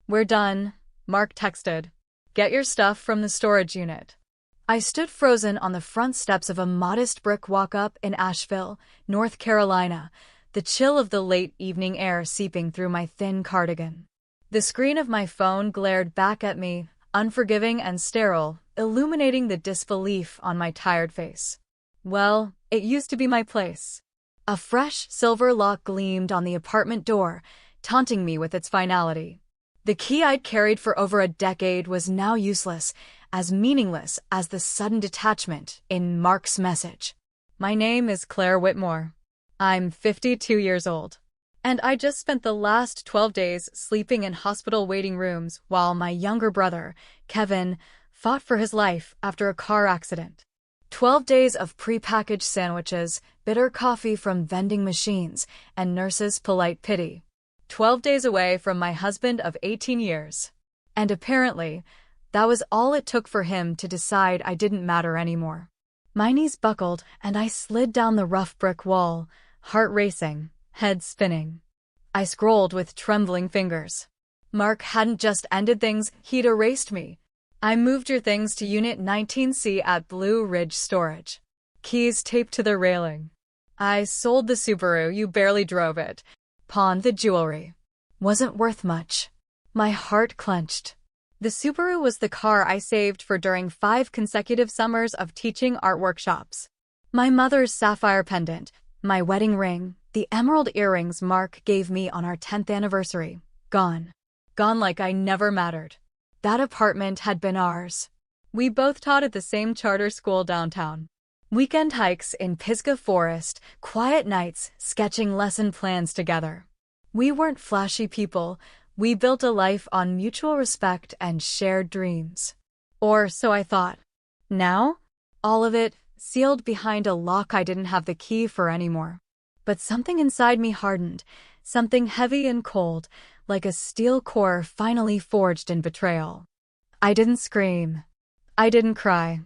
"We're done," Mark texted. "Get your stuff from the storage unit." I stood frozen on the front steps of a modest brick walk-up in Asheville, North Carolina, the chill of the late evening air seeping through my thin cardigan. The screen of my phone glared back at me, unforgiving and sterile, illuminating the disbelief on my tired face. Well, it used to be my place. A fresh silver lock gleamed on the apartment door, taunting me with its finality. The key I'd carried for over a decade was now useless, as meaningless as the sudden detachment in Mark's message. "My name is Claire Whitmore. I'm 52 years old. And I just spent the last 12 days sleeping in hospital waiting rooms while my younger brother, Kevin, fought for his life after a car accident. 12 days of prepackaged sandwiches, bitter coffee from vending machines, and nurses' polite pity. 12 days away from my husband of 18 years. And apparently, that was all it took for him to decide I didn't matter anymore." My knees buckled, and I slid down the rough brick wall, heart racing, head spinning. I scrolled with trembling fingers. Mark hadn't just ended things, he'd erased me. "I moved your things to Unit 19C at Blue Ridge Storage. Keys taped to the railing. I sold the Subaru, you barely drove it. Pawned the jewelry. Wasn't worth much." My heart clenched. The Subaru was the car I saved for during 5 consecutive summers of teaching art workshops. My mother's sapphire pendant, my wedding ring, the emerald earrings Mark gave me on our 10th anniversary. Gone. Gone like I never mattered. That apartment had been ours. We both taught at the same charter school downtown. Weekend hikes in Pisgah Forest, quiet nights sketching lesson plans together. We weren't flashy people. We built a life on mutual respect and shared dreams. Or so I thought. Now, all of it sealed behind a lock I didn't have the key for anymore. But something inside me hardened, something heavy and cold, like a steel core finally forged in betrayal. I didn't scream. I didn't cry.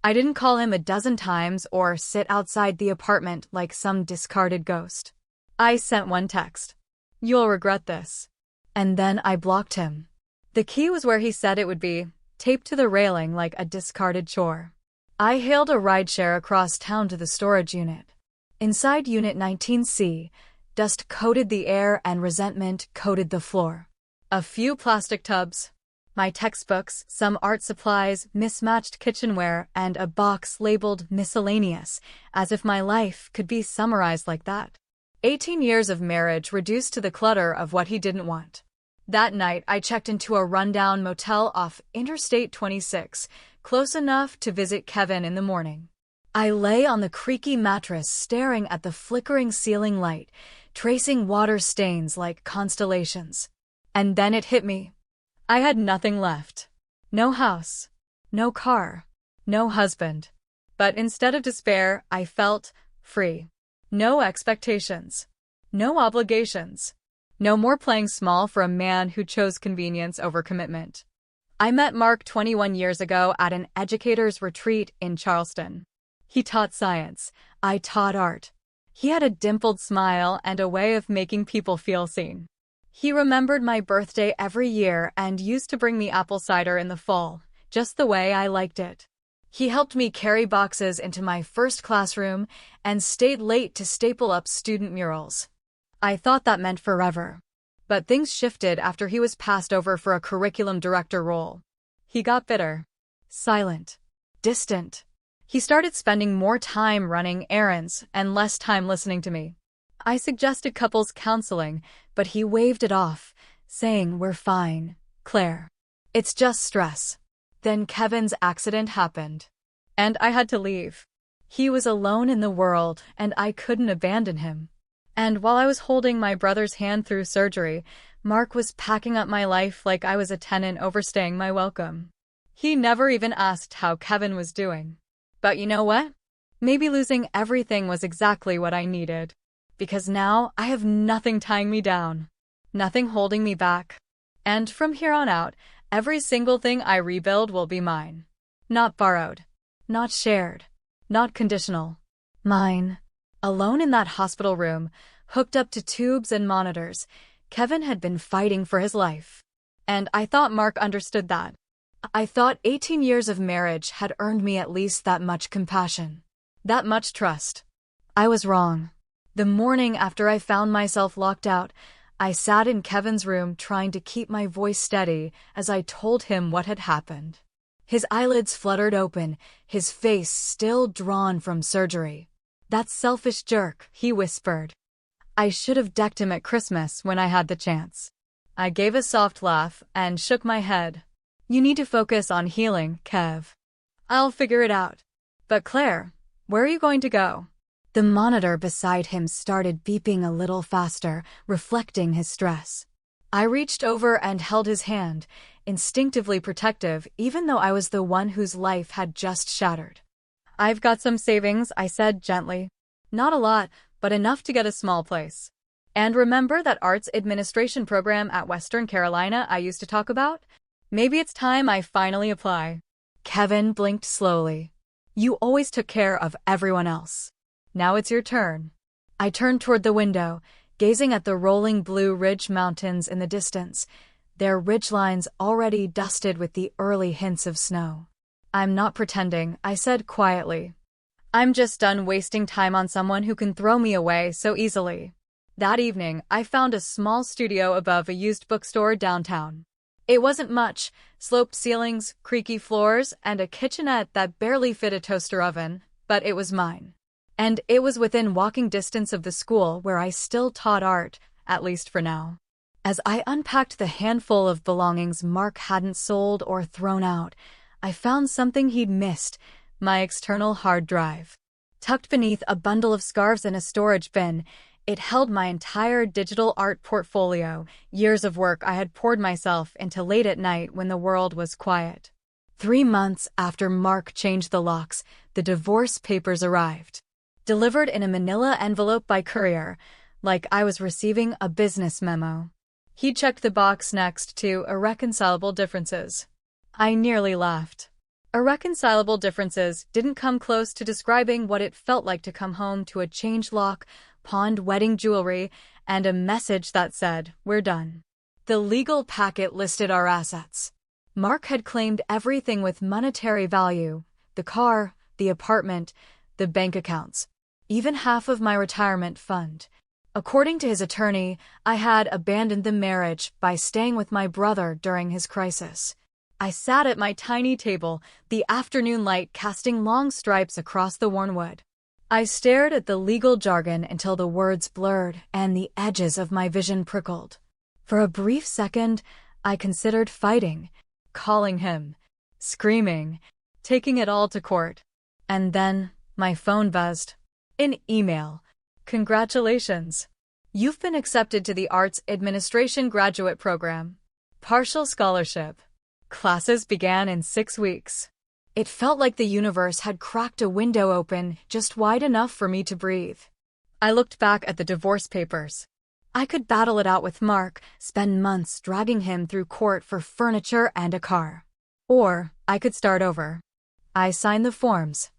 I didn't call him a dozen times or sit outside the apartment like some discarded ghost. I sent one text. "You'll regret this." And then I blocked him. The key was where he said it would be, taped to the railing like a discarded chore. I hailed a rideshare across town to the storage unit. Inside Unit 19C, dust coated the air and resentment coated the floor. A few plastic tubs, my textbooks, some art supplies, mismatched kitchenware, and a box labeled miscellaneous, as if my life could be summarized like that. 18 years of marriage reduced to the clutter of what he didn't want. That night, I checked into a rundown motel off Interstate 26, close enough to visit Kevin in the morning. I lay on the creaky mattress staring at the flickering ceiling light, tracing water stains like constellations. And then it hit me. I had nothing left. No house. No car. No husband. But instead of despair, I felt free. No expectations. No obligations. No more playing small for a man who chose convenience over commitment. I met Mark 21 years ago at an educator's retreat in Charleston. He taught science. I taught art. He had a dimpled smile and a way of making people feel seen. He remembered my birthday every year and used to bring me apple cider in the fall, just the way I liked it. He helped me carry boxes into my first classroom and stayed late to staple up student murals. I thought that meant forever. But things shifted after he was passed over for a curriculum director role. He got bitter, silent, distant. He started spending more time running errands and less time listening to me. I suggested couples counseling, but he waved it off, saying, "We're fine, Claire. It's just stress." Then Kevin's accident happened. And I had to leave. He was alone in the world, and I couldn't abandon him. And while I was holding my brother's hand through surgery, Mark was packing up my life like I was a tenant overstaying my welcome. He never even asked how Kevin was doing. But you know what? Maybe losing everything was exactly what I needed. Because now I have nothing tying me down. Nothing holding me back. And from here on out, every single thing I rebuild will be mine. Not borrowed. Not shared. Not conditional. Mine. Alone in that hospital room, hooked up to tubes and monitors, Kevin had been fighting for his life. And I thought Mark understood that. I thought 18 years of marriage had earned me at least that much compassion, that much trust. I was wrong. The morning after I found myself locked out, I sat in Kevin's room trying to keep my voice steady as I told him what had happened. His eyelids fluttered open, his face still drawn from surgery. "That selfish jerk," he whispered. I should have decked him at Christmas when I had the chance. I gave a soft laugh and shook my head. "You need to focus on healing, Kev. I'll figure it out." "But Claire, where are you going to go?" The monitor beside him started beeping a little faster, reflecting his stress. I reached over and held his hand, instinctively protective even though I was the one whose life had just shattered. "I've got some savings," I said gently. "Not a lot, but enough to get a small place. And remember that arts administration program at Western Carolina I used to talk about? Maybe it's time I finally apply." Kevin blinked slowly. "You always took care of everyone else. Now it's your turn." I turned toward the window, gazing at the rolling Blue Ridge Mountains in the distance, their ridgelines already dusted with the early hints of snow. "I'm not pretending," I said quietly. "I'm just done wasting time on someone who can throw me away so easily." That evening, I found a small studio above a used bookstore downtown. It wasn't much: sloped ceilings, creaky floors, and a kitchenette that barely fit a toaster oven, but it was mine. And it was within walking distance of the school where I still taught art, at least for now. As I unpacked the handful of belongings Mark hadn't sold or thrown out, I found something he'd missed: my external hard drive. Tucked beneath a bundle of scarves in a storage bin, it held my entire digital art portfolio, years of work I had poured myself into late at night when the world was quiet. 3 months after Mark changed the locks, the divorce papers arrived. Delivered in a manila envelope by courier, like I was receiving a business memo. He checked the box next to irreconcilable differences. I nearly laughed. Irreconcilable differences didn't come close to describing what it felt like to come home to a change lock, pawned wedding jewelry, and a message that said, "We're done." The legal packet listed our assets. Mark had claimed everything with monetary value: the car, the apartment, the bank accounts, even half of my retirement fund. According to his attorney, I had abandoned the marriage by staying with my brother during his crisis. I sat at my tiny table, the afternoon light casting long stripes across the worn wood. I stared at the legal jargon until the words blurred and the edges of my vision prickled. For a brief second, I considered fighting, calling him, screaming, taking it all to court. And then my phone buzzed. An email. "Congratulations. You've been accepted to the Arts Administration graduate program. Partial scholarship. Classes began in 6 weeks." It felt like the universe had cracked a window open just wide enough for me to breathe. I looked back at the divorce papers. I could battle it out with Mark, spend months dragging him through court for furniture and a car. Or I could start over. I signed the forms.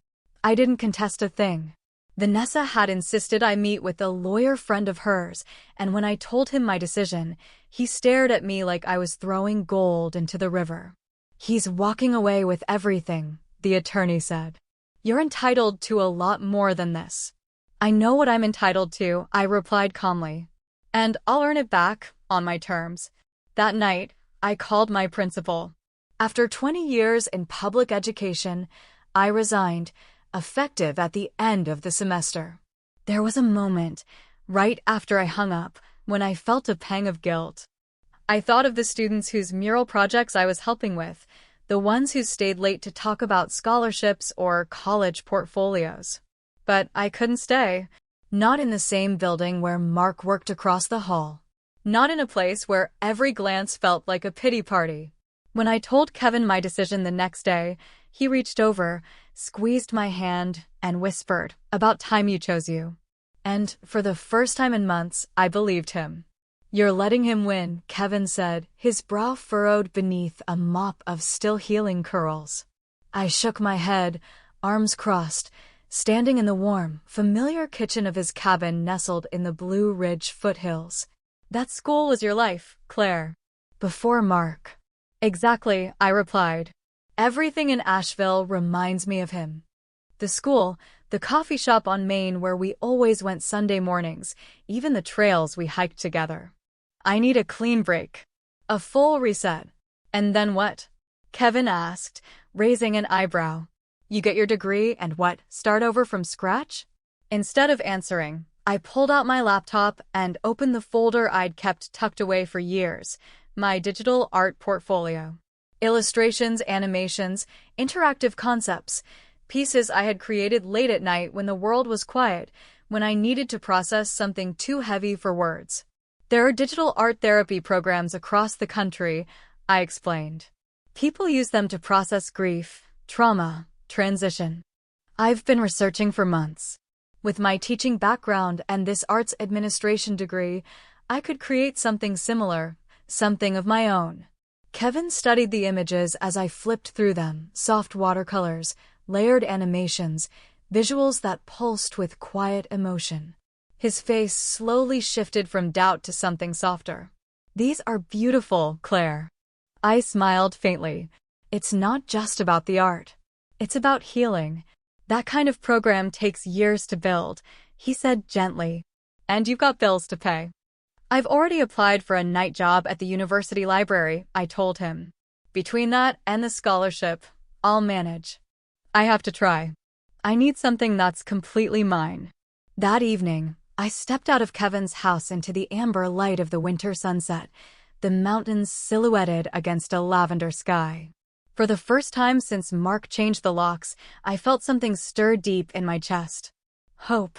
I didn't contest a thing. Vanessa had insisted I meet with a lawyer friend of hers, and when I told him my decision, he stared at me like I was throwing gold into the river. "He's walking away with everything," the attorney said. "You're entitled to a lot more than this." "I know what I'm entitled to," I replied calmly. "And I'll earn it back, on my terms." That night, I called my principal. After 20 years in public education, I resigned, effective at the end of the semester. There was a moment, right after I hung up, when I felt a pang of guilt. I thought of the students whose mural projects I was helping with, the ones who stayed late to talk about scholarships or college portfolios. But I couldn't stay. Not in the same building where Mark worked across the hall. Not in a place where every glance felt like a pity party. When I told Kevin my decision the next day, he reached over, squeezed my hand, and whispered, "About time you chose you." And for the first time in months, I believed him. "You're letting him win," Kevin said, his brow furrowed beneath a mop of still-healing curls. I shook my head, arms crossed, standing in the warm, familiar kitchen of his cabin nestled in the Blue Ridge foothills. "That school was your life, Claire. Before Mark. Exactly, I replied. Everything in Asheville reminds me of him. The school, the coffee shop on Main where we always went Sunday mornings, even the trails we hiked together. I need a clean break. A full reset. And then what? Kevin asked, raising an eyebrow. You get your degree and what, start over from scratch? Instead of answering, I pulled out my laptop and opened the folder I'd kept tucked away for years, my digital art portfolio. Illustrations, animations, interactive concepts, pieces I had created late at night when the world was quiet, when I needed to process something too heavy for words. There are digital art therapy programs across the country, I explained. People use them to process grief, trauma, transition. I've been researching for months. With my teaching background and this arts administration degree, I could create something similar, something of my own. Kevin studied the images as I flipped through them, soft watercolors, layered animations, visuals that pulsed with quiet emotion. His face slowly shifted from doubt to something softer. These are beautiful, Claire. I smiled faintly. It's not just about the art. It's about healing. That kind of program takes years to build, he said gently. And you've got bills to pay. I've already applied for a night job at the university library, I told him. Between that and the scholarship, I'll manage. I have to try. I need something that's completely mine. That evening, I stepped out of Kevin's house into the amber light of the winter sunset, the mountains silhouetted against a lavender sky. For the first time since Mark changed the locks, I felt something stir deep in my chest. Hope.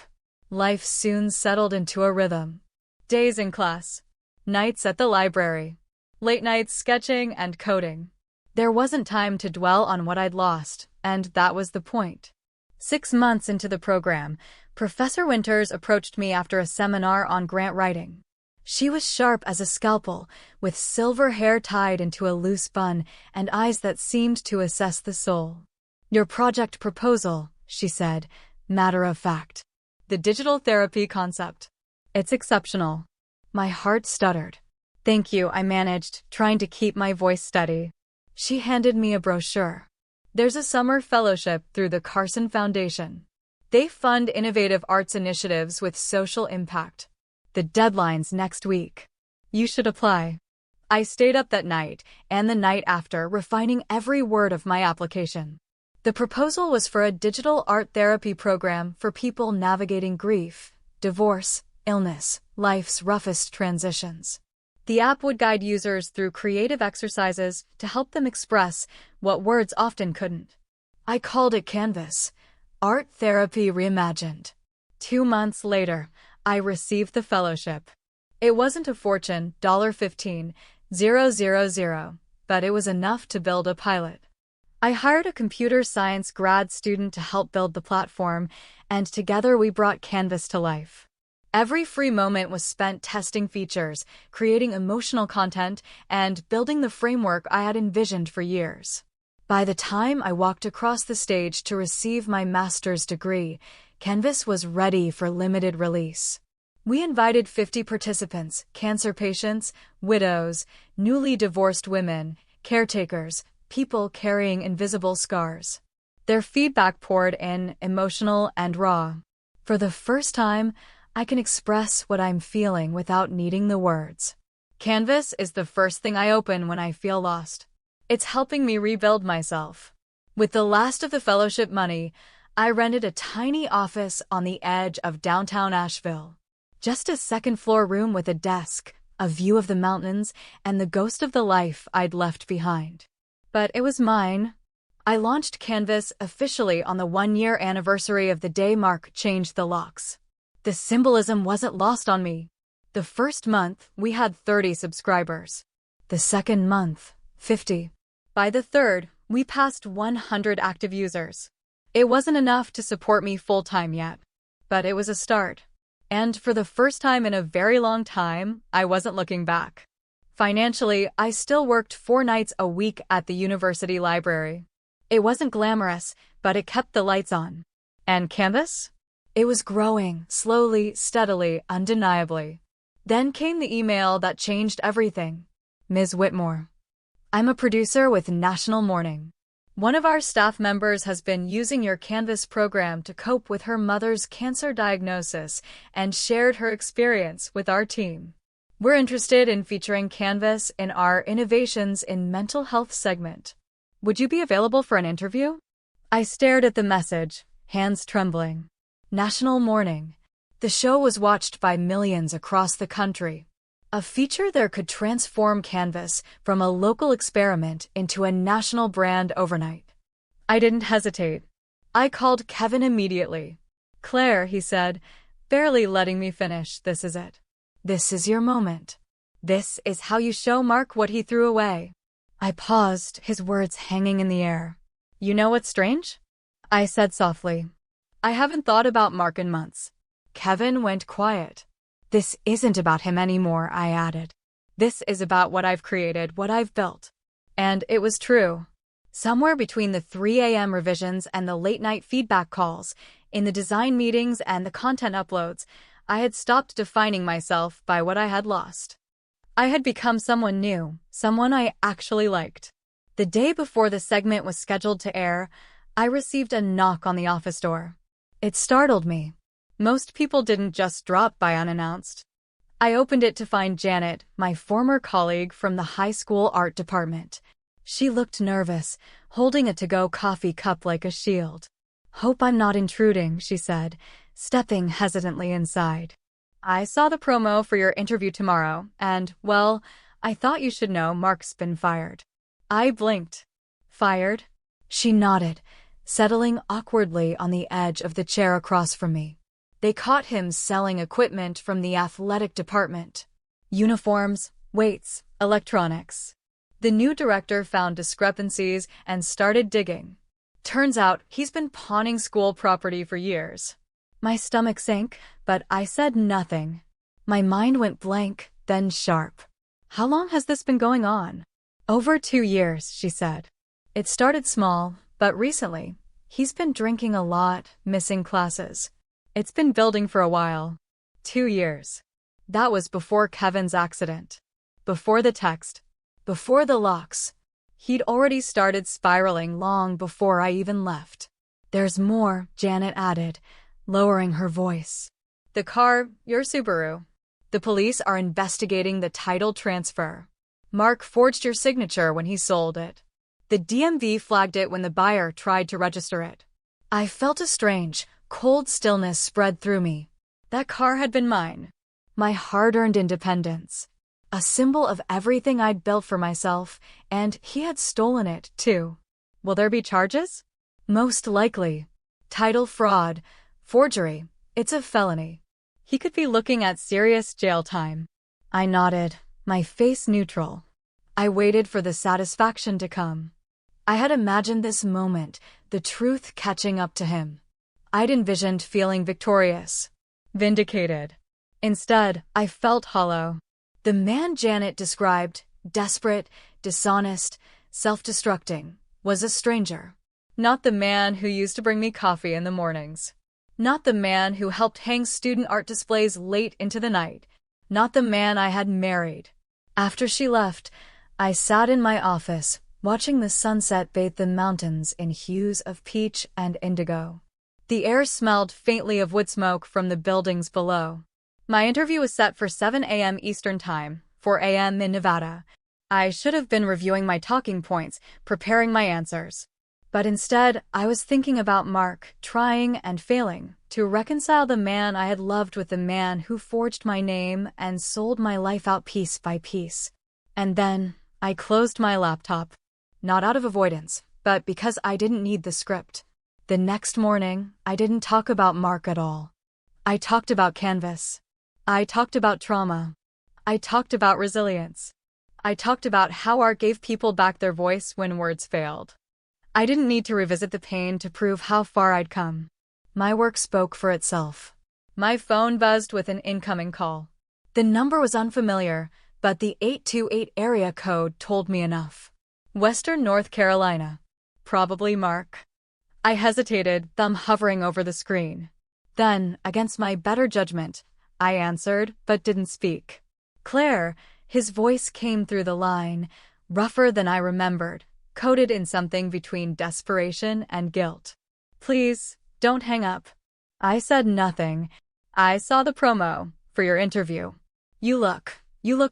Life soon settled into a rhythm. Days in class. Nights at the library. Late nights sketching and coding. There wasn't time to dwell on what I'd lost, and that was the point. 6 months into the program, Professor Winters approached me after a seminar on grant writing. She was sharp as a scalpel, with silver hair tied into a loose bun and eyes that seemed to assess the soul. Your project proposal, she said, matter of fact. The digital therapy concept. It's exceptional. My heart stuttered. Thank you, I managed, trying to keep my voice steady. She handed me a brochure. There's a summer fellowship through the Carson Foundation. They fund innovative arts initiatives with social impact. The deadline's next week. You should apply. I stayed up that night and the night after, refining every word of my application. The proposal was for a digital art therapy program for people navigating grief, divorce, illness, life's roughest transitions. The app would guide users through creative exercises to help them express what words often couldn't. I called it Canvas, Art Therapy Reimagined. 2 months later, I received the fellowship. It wasn't a fortune, $15,000, but it was enough to build a pilot. I hired a computer science grad student to help build the platform, and together we brought Canvas to life. Every free moment was spent testing features, creating emotional content, and building the framework I had envisioned for years. By the time I walked across the stage to receive my master's degree, Canvas was ready for limited release. We invited 50 participants, cancer patients, widows, newly divorced women, caretakers, people carrying invisible scars. Their feedback poured in, emotional and raw. For the first time, I can express what I'm feeling without needing the words. Canvas is the first thing I open when I feel lost. It's helping me rebuild myself. With the last of the fellowship money, I rented a tiny office on the edge of downtown Asheville. Just a second-floor room with a desk, a view of the mountains, and the ghost of the life I'd left behind. But it was mine. I launched Canvas officially on the 1-year anniversary of the day Mark changed the locks. The symbolism wasn't lost on me. The first month, we had 30 subscribers. The second month, 50. By the third, we passed 100 active users. It wasn't enough to support me full-time yet, but it was a start. And for the first time in a very long time, I wasn't looking back. Financially, I still worked 4 nights a week at the university library. It wasn't glamorous, but it kept the lights on. And Canvas? It was growing, slowly, steadily, undeniably. Then came the email that changed everything. Ms. Whitmore. I'm a producer with National Morning. One of our staff members has been using your Canvas program to cope with her mother's cancer diagnosis and shared her experience with our team. We're interested in featuring Canvas in our Innovations in Mental Health segment. Would you be available for an interview? I stared at the message, hands trembling. National Morning. The show was watched by millions across the country. A feature there could transform Canvas from a local experiment into a national brand overnight. I didn't hesitate. I called Kevin immediately. Claire, he said, barely letting me finish, this is it. This is your moment. This is how you show Mark what he threw away. I paused, his words hanging in the air. You know what's strange? I said softly. I haven't thought about Mark in months. Kevin went quiet. This isn't about him anymore, I added. This is about what I've created, what I've built. And it was true. Somewhere between the 3 a.m. revisions and the late-night feedback calls, in the design meetings and the content uploads, I had stopped defining myself by what I had lost. I had become someone new, someone I actually liked. The day before the segment was scheduled to air, I received a knock on the office door. It startled me. Most people didn't just drop by unannounced. I opened it to find Janet, my former colleague from the high school art department. She looked nervous, holding a to-go coffee cup like a shield. Hope I'm not intruding, she said, stepping hesitantly inside. I saw the promo for your interview tomorrow, and, well, I thought you should know Mark's been fired. I blinked. Fired? She nodded, settling awkwardly on the edge of the chair across from me. They caught him selling equipment from the athletic department. Uniforms, weights, electronics. The new director found discrepancies and started digging. Turns out he's been pawning school property for years. My stomach sank, but I said nothing. My mind went blank, then sharp. How long has this been going on? Over 2 years, she said. It started small, but recently, he's been drinking a lot, missing classes. It's been building for a while. 2 years. That was before Kevin's accident. Before the text. Before the locks. He'd already started spiraling long before I even left. There's more, Janet added, lowering her voice. The car, your Subaru. The police are investigating the title transfer. Mark forged your signature when he sold it. The DMV flagged it when the buyer tried to register it. I felt a strange, cold stillness spread through me. That car had been mine. My hard-earned independence. A symbol of everything I'd built for myself, and he had stolen it, too. Will there be charges? Most likely. Title fraud, forgery, it's a felony. He could be looking at serious jail time. I nodded, my face neutral. I waited for the satisfaction to come. I had imagined this moment, the truth catching up to him. I'd envisioned feeling victorious, vindicated. Instead, I felt hollow. The man Janet described, desperate, dishonest, self-destructing, was a stranger. Not the man who used to bring me coffee in the mornings. Not the man who helped hang student art displays late into the night. Not the man I had married. After she left, I sat in my office, watching the sunset bathe the mountains in hues of peach and indigo. The air smelled faintly of wood smoke from the buildings below. My interview was set for 7 a.m. Eastern Time, 4 a.m. in Nevada. I should have been reviewing my talking points, preparing my answers. But instead, I was thinking about Mark, trying and failing to reconcile the man I had loved with the man who forged my name and sold my life out piece by piece. And then, I closed my laptop. Not out of avoidance, but because I didn't need the script. The next morning, I didn't talk about Mark at all. I talked about Canvas. I talked about trauma. I talked about resilience. I talked about how art gave people back their voice when words failed. I didn't need to revisit the pain to prove how far I'd come. My work spoke for itself. My phone buzzed with an incoming call. The number was unfamiliar, but the 828 area code told me enough. Western North Carolina. Probably Mark. I hesitated, thumb hovering over the screen. Then, against my better judgment, I answered, but didn't speak. Claire, His voice came through the line, rougher than I remembered, coated in something between desperation and guilt. Please, don't hang up. I said nothing. I saw the promo for your interview. You look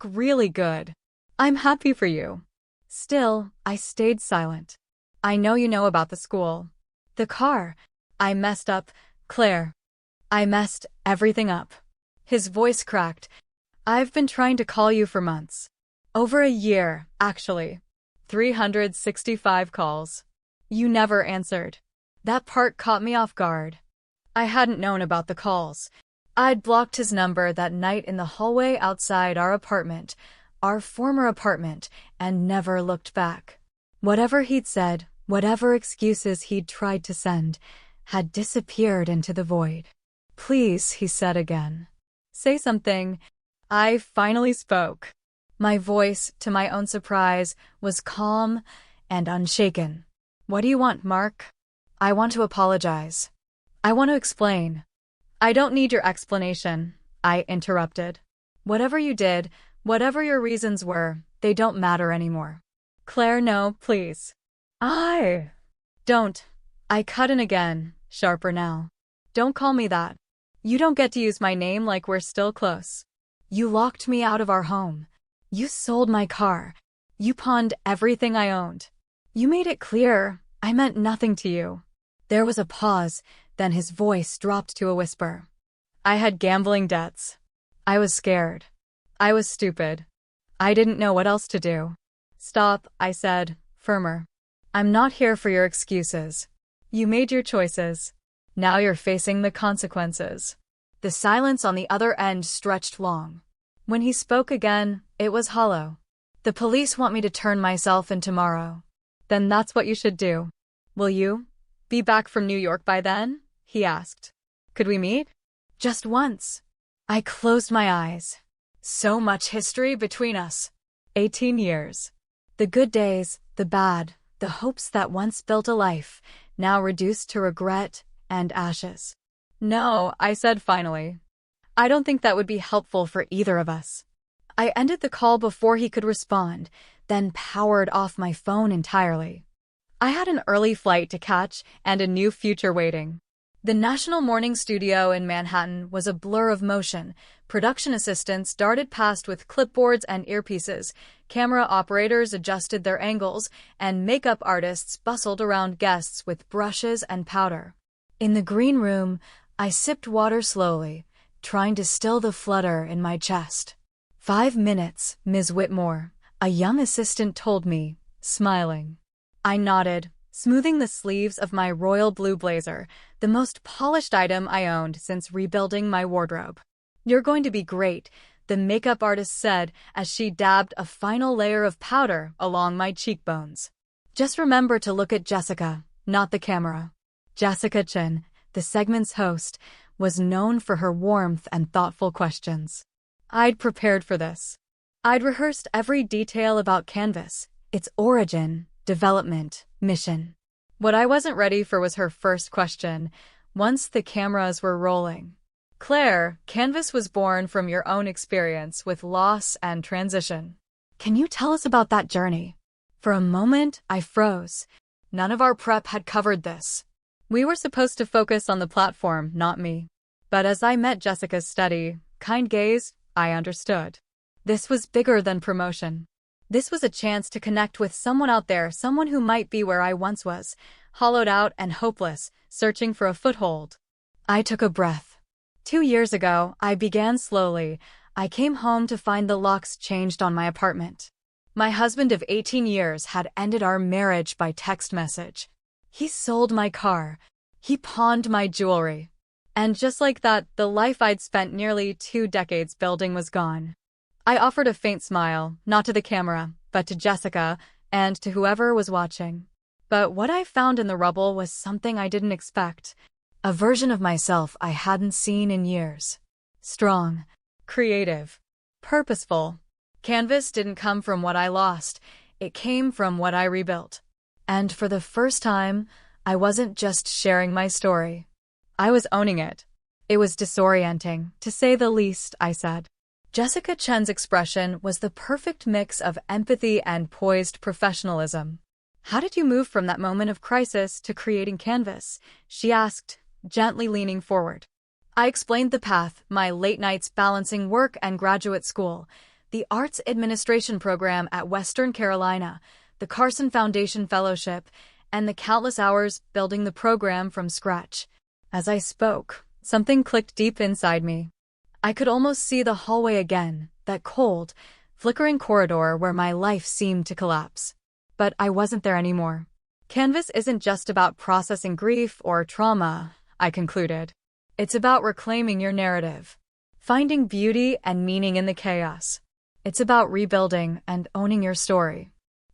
really good. I'm happy for you. Still, I stayed silent. I know you know about the school. The car. I messed up, Claire. I messed everything up. His voice cracked. I've been trying to call you for months. Over a year, actually. 365 calls. You never answered. That part caught me off guard. I hadn't known about the calls. I'd blocked his number that night in the hallway outside our apartment, our former apartment, and never looked back. Whatever he'd said, whatever excuses he'd tried to send, had disappeared into the void. Please, he said again. Say something. I finally spoke. My voice, to my own surprise, was calm and unshaken. What do you want, Mark? I want to apologize. I want to explain. I don't need your explanation, I interrupted. Whatever you did, whatever your reasons were, they don't matter anymore. Claire, no, please. Don't. I cut in again, sharper now. Don't call me that. You don't get to use my name like we're still close. You locked me out of our home. You sold my car. You pawned everything I owned. You made it clear I meant nothing to you. There was a pause, then his voice dropped to a whisper. I had gambling debts. I was scared. I was stupid. I didn't know what else to do. Stop, I said, firmer. I'm not here for your excuses. You made your choices. Now you're facing the consequences. The silence on the other end stretched long. When he spoke again, it was hollow. The police want me to turn myself in tomorrow. Then that's what you should do. Will you be back from New York by then? He asked. Could we meet? Just once. I closed my eyes. So much history between us. 18 years. The good days, the bad, the hopes that once built a life, now reduced to regret and ashes. No, I said finally. I don't think that would be helpful for either of us. I ended the call before he could respond, then powered off my phone entirely. I had an early flight to catch and a new future waiting. The National Morning Studio in Manhattan was a blur of motion. Production assistants darted past with clipboards and earpieces, camera operators adjusted their angles, and makeup artists bustled around guests with brushes and powder. In the green room, I sipped water slowly, trying to still the flutter in my chest. 5 minutes, Ms. Whitmore, a young assistant told me, smiling. I nodded, smoothing the sleeves of my royal blue blazer, the most polished item I owned since rebuilding my wardrobe. You're going to be great, the makeup artist said as she dabbed a final layer of powder along my cheekbones. Just remember to look at Jessica, not the camera. Jessica Chin, the segment's host, was known for her warmth and thoughtful questions. I'd prepared for this. I'd rehearsed every detail about Canvas, its origin, development, mission. What I wasn't ready for was her first question, once the cameras were rolling. Claire, Canvas was born from your own experience with loss and transition. Can you tell us about that journey? For a moment, I froze. None of our prep had covered this. We were supposed to focus on the platform, not me. But as I met Jessica's steady, kind gaze, I understood. This was bigger than promotion. This was a chance to connect with someone out there, someone who might be where I once was, hollowed out and hopeless, searching for a foothold. I took a breath. 2 years ago, I began slowly. I came home to find the locks changed on my apartment. My husband of 18 years had ended our marriage by text message. He sold my car. He pawned my jewelry. And just like that, the life I'd spent nearly 2 decades building was gone. I offered a faint smile, not to the camera, but to Jessica, and to whoever was watching. But what I found in the rubble was something I didn't expect. A version of myself I hadn't seen in years. Strong, creative, purposeful. Canvas didn't come from what I lost. It came from what I rebuilt. And for the first time, I wasn't just sharing my story. I was owning it. It was disorienting, to say the least, I said. Jessica Chen's expression was the perfect mix of empathy and poised professionalism. "How did you move from that moment of crisis to creating Canvas?" she asked, gently leaning forward. I explained the path, my late nights balancing work and graduate school, the arts administration program at Western Carolina, the Carson Foundation Fellowship, and the countless hours building the program from scratch. As I spoke, something clicked deep inside me. I could almost see the hallway again, that cold, flickering corridor where my life seemed to collapse. But I wasn't there anymore. Canvas isn't just about processing grief or trauma, I concluded. It's about reclaiming your narrative, finding beauty and meaning in the chaos. It's about rebuilding and owning your story.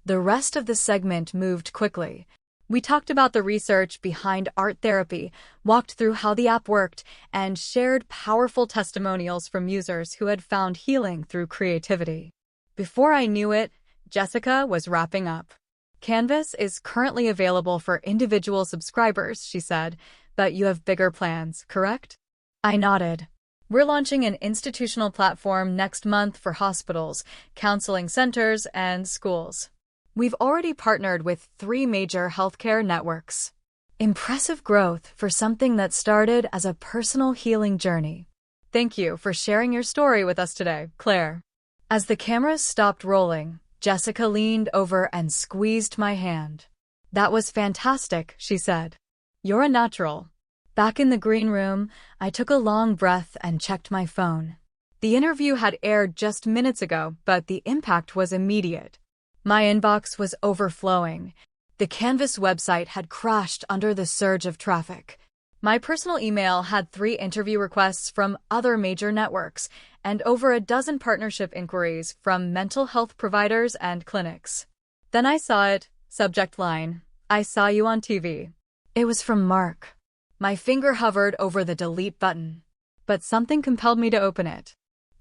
The rest of the segment moved quickly. We talked about the research behind art therapy, walked through how the app worked, and shared powerful testimonials from users who had found healing through creativity. Before I knew it, Jessica was wrapping up. "Canvas is currently available for individual subscribers," she said, "but you have bigger plans, correct?" I nodded. "We're launching an institutional platform next month for hospitals, counseling centers, and schools. We've already partnered with 3 major healthcare networks." Impressive growth for something that started as a personal healing journey. Thank you for sharing your story with us today, Claire. As the cameras stopped rolling, Jessica leaned over and squeezed my hand. "That was fantastic," she said. "You're a natural." Back in the green room, I took a long breath and checked my phone. The interview had aired just minutes ago, but the impact was immediate. My inbox was overflowing. The Canvas website had crashed under the surge of traffic. My personal email had 3 interview requests from other major networks and over a dozen partnership inquiries from mental health providers and clinics. Then I saw it, subject line, "I saw you on TV." It was from Mark. My finger hovered over the delete button, but something compelled me to open it.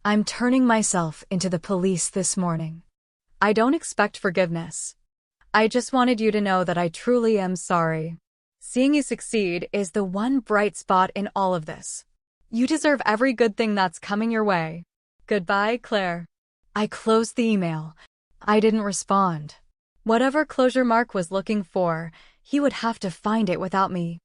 "I'm turning myself into the police this morning. I don't expect forgiveness. I just wanted you to know that I truly am sorry. Seeing you succeed is the one bright spot in all of this. You deserve every good thing that's coming your way. Goodbye, Claire." I closed the email. I didn't respond. Whatever closure Mark was looking for, he would have to find it without me.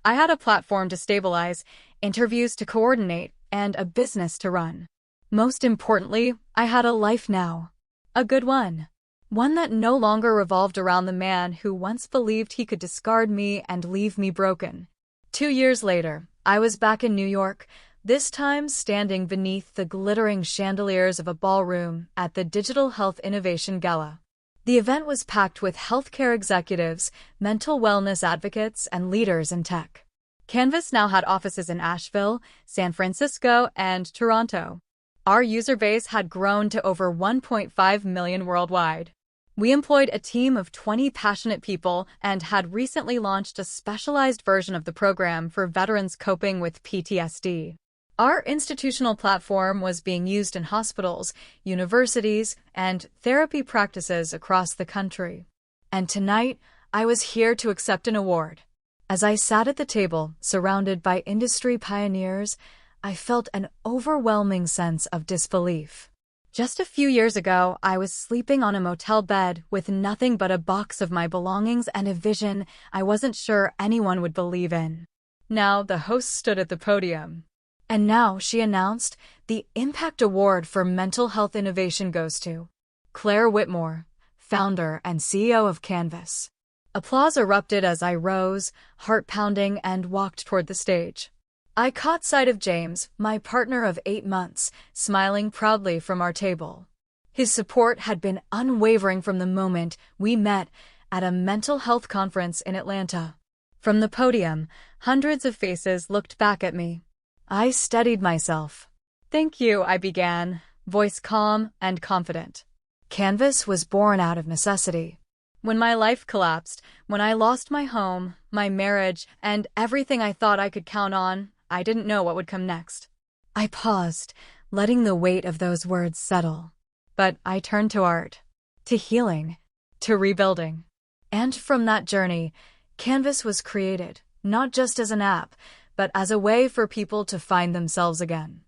I had a platform to stabilize, interviews to coordinate, and a business to run. Most importantly, I had a life now. A good one. One that no longer revolved around the man who once believed he could discard me and leave me broken. 2 years later, I was back in New York, this time standing beneath the glittering chandeliers of a ballroom at the Digital Health Innovation Gala. The event was packed with healthcare executives, mental wellness advocates, and leaders in tech. Canvas now had offices in Asheville, San Francisco, and Toronto. Our user base had grown to over 1.5 million worldwide. We employed a team of 20 passionate people and had recently launched a specialized version of the program for veterans coping with PTSD. Our institutional platform was being used in hospitals, universities, and therapy practices across the country. And tonight, I was here to accept an award. As I sat at the table, surrounded by industry pioneers, I felt an overwhelming sense of disbelief. Just a few years ago, I was sleeping on a motel bed with nothing but a box of my belongings and a vision I wasn't sure anyone would believe in. Now the host stood at the podium. And now, she announced, the Impact Award for Mental Health Innovation goes to Claire Whitmore, founder and CEO of Canvas. Applause erupted as I rose, heart pounding, and walked toward the stage. I caught sight of James, my partner of 8 months, smiling proudly from our table. His support had been unwavering from the moment we met at a mental health conference in Atlanta. From the podium, hundreds of faces looked back at me. I steadied myself. "Thank you," I began, voice calm and confident. Canvas was born out of necessity. When my life collapsed, when I lost my home, my marriage, and everything I thought I could count on, I didn't know what would come next. I paused, letting the weight of those words settle. But I turned to art, to healing, to rebuilding. And from that journey, Canvas was created, not just as an app, but as a way for people to find themselves again.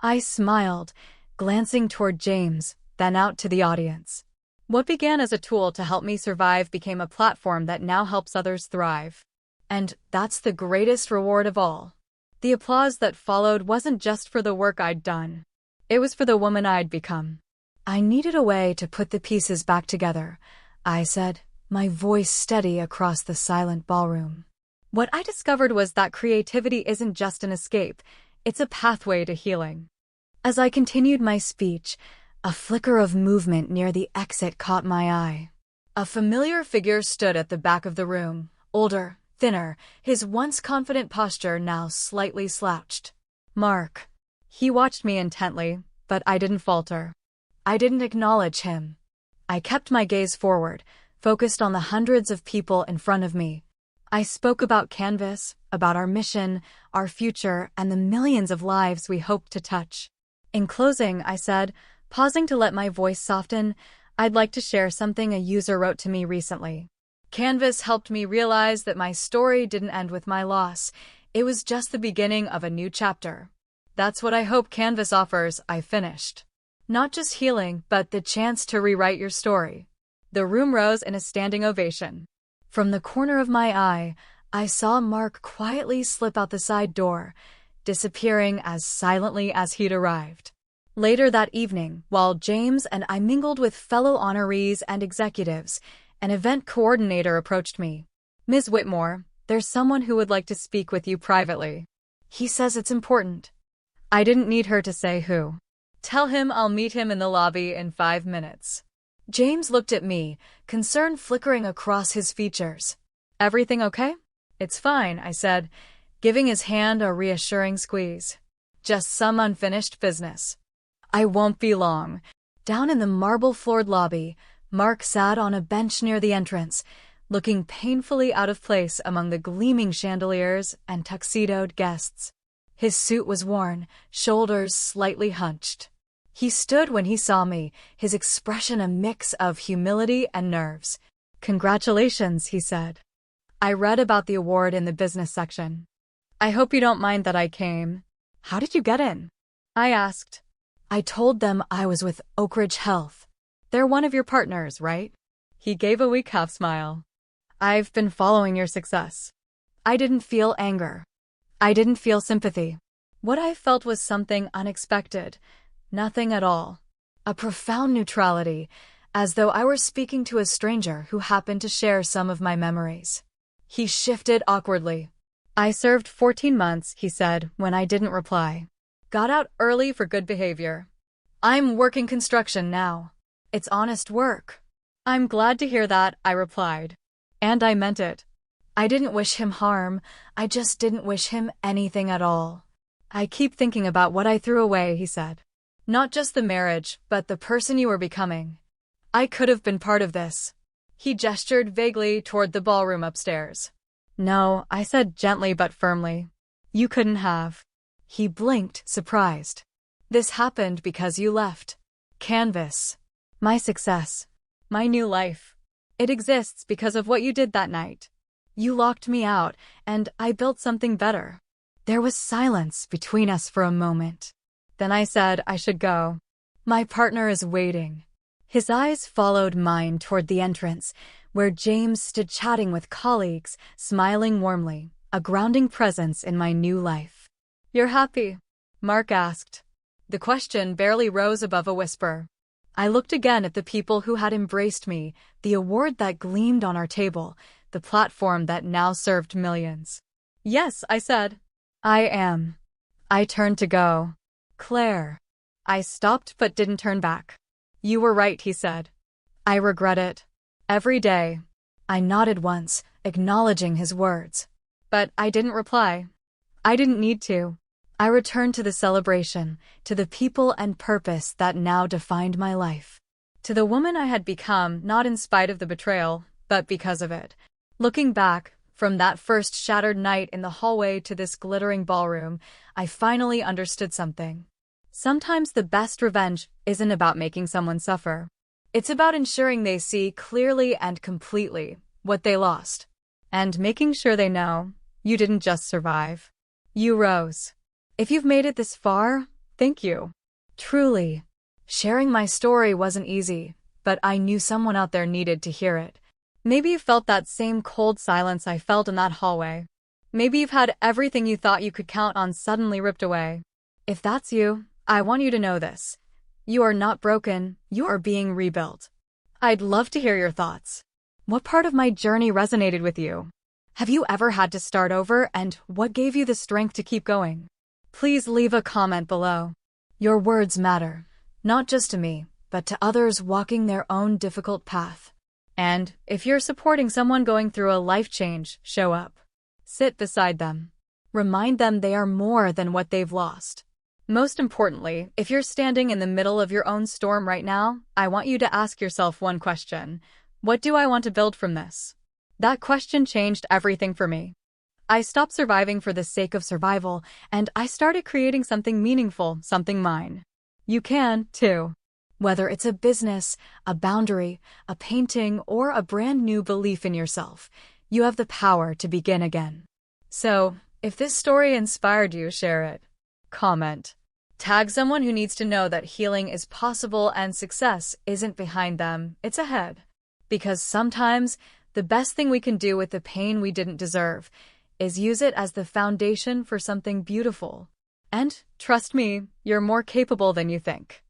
I smiled, glancing toward James, then out to the audience. What began as a tool to help me survive became a platform that now helps others thrive. And that's the greatest reward of all. The applause that followed wasn't just for the work I'd done. It was for the woman I'd become. I needed a way to put the pieces back together, I said, my voice steady across the silent ballroom. What I discovered was that creativity isn't just an escape, it's a pathway to healing. As I continued my speech, a flicker of movement near the exit caught my eye. A familiar figure stood at the back of the room, older, thinner, his once confident posture now slightly slouched. Mark. He watched me intently, but I didn't falter. I didn't acknowledge him. I kept my gaze forward, focused on the hundreds of people in front of me. I spoke about Canvas, about our mission, our future, and the millions of lives we hoped to touch. In closing, I said, pausing to let my voice soften, I'd like to share something a user wrote to me recently. Canvas helped me realize that my story didn't end with my loss. It was just the beginning of a new chapter. That's what I hope Canvas offers, I finished. Not just healing, but the chance to rewrite your story. The room rose in a standing ovation. From the corner of my eye, I saw Mark quietly slip out the side door, disappearing as silently as he'd arrived. Later that evening, while James and I mingled with fellow honorees and executives, an event coordinator approached me. Ms. Whitmore, there's someone who would like to speak with you privately. He says it's important. I didn't need her to say who. Tell him I'll meet him in the lobby in 5 minutes. James looked at me, concern flickering across his features. Everything okay? It's fine, I said, giving his hand a reassuring squeeze. Just some unfinished business. I won't be long. Down in the marble-floored lobby, Mark sat on a bench near the entrance, looking painfully out of place among the gleaming chandeliers and tuxedoed guests. His suit was worn, shoulders slightly hunched. He stood when he saw me, his expression a mix of humility and nerves. Congratulations, he said. I read about the award in the business section. I hope you don't mind that I came. How did you get in? I asked. I told them I was with Oak Ridge Health. They're one of your partners, right? He gave a weak half smile. I've been following your success. I didn't feel anger. I didn't feel sympathy. What I felt was something unexpected. Nothing at all. A profound neutrality, as though I were speaking to a stranger who happened to share some of my memories. He shifted awkwardly. I served 14 months, he said, when I didn't reply. Got out early for good behavior. I'm working construction now. It's honest work. I'm glad to hear that, I replied. And I meant it. I didn't wish him harm, I just didn't wish him anything at all. I keep thinking about what I threw away, he said. Not just the marriage, but the person you were becoming. I could have been part of this. He gestured vaguely toward the ballroom upstairs. No, I said gently but firmly. You couldn't have. He blinked, surprised. This happened because you left. Canvas. My success. My new life. It exists because of what you did that night. You locked me out, and I built something better. There was silence between us for a moment. Then I said I should go. My partner is waiting. His eyes followed mine toward the entrance, where James stood chatting with colleagues, smiling warmly, a grounding presence in my new life. You're happy? Mark asked. The question barely rose above a whisper. I looked again at the people who had embraced me, the award that gleamed on our table, the platform that now served millions. Yes, I said. I am. I turned to go. Claire. I stopped but didn't turn back. You were right, he said. I regret it. Every day. I nodded once, acknowledging his words. But I didn't reply. I didn't need to. I returned to the celebration, to the people and purpose that now defined my life. To the woman I had become, not in spite of the betrayal, but because of it. Looking back, from that first shattered night in the hallway to this glittering ballroom, I finally understood something. Sometimes the best revenge isn't about making someone suffer. It's about ensuring they see clearly and completely what they lost. And making sure they know you didn't just survive. You rose. If you've made it this far, thank you. Truly. Sharing my story wasn't easy, but I knew someone out there needed to hear it. Maybe you felt that same cold silence I felt in that hallway. Maybe you've had everything you thought you could count on suddenly ripped away. If that's you, I want you to know this. You are not broken, you are being rebuilt. I'd love to hear your thoughts. What part of my journey resonated with you? Have you ever had to start over, and what gave you the strength to keep going? Please leave a comment below. Your words matter, not just to me, but to others walking their own difficult path. And if you're supporting someone going through a life change, show up. Sit beside them. Remind them they are more than what they've lost. Most importantly, if you're standing in the middle of your own storm right now, I want you to ask yourself one question. What do I want to build from this? That question changed everything for me. I stopped surviving for the sake of survival, and I started creating something meaningful, something mine. You can, too. Whether it's a business, a boundary, a painting, or a brand new belief in yourself, you have the power to begin again. So, if this story inspired you, share it. Comment. Tag someone who needs to know that healing is possible and success isn't behind them, it's ahead. Because sometimes, the best thing we can do with the pain we didn't deserve is use it as the foundation for something beautiful. And, trust me, you're more capable than you think.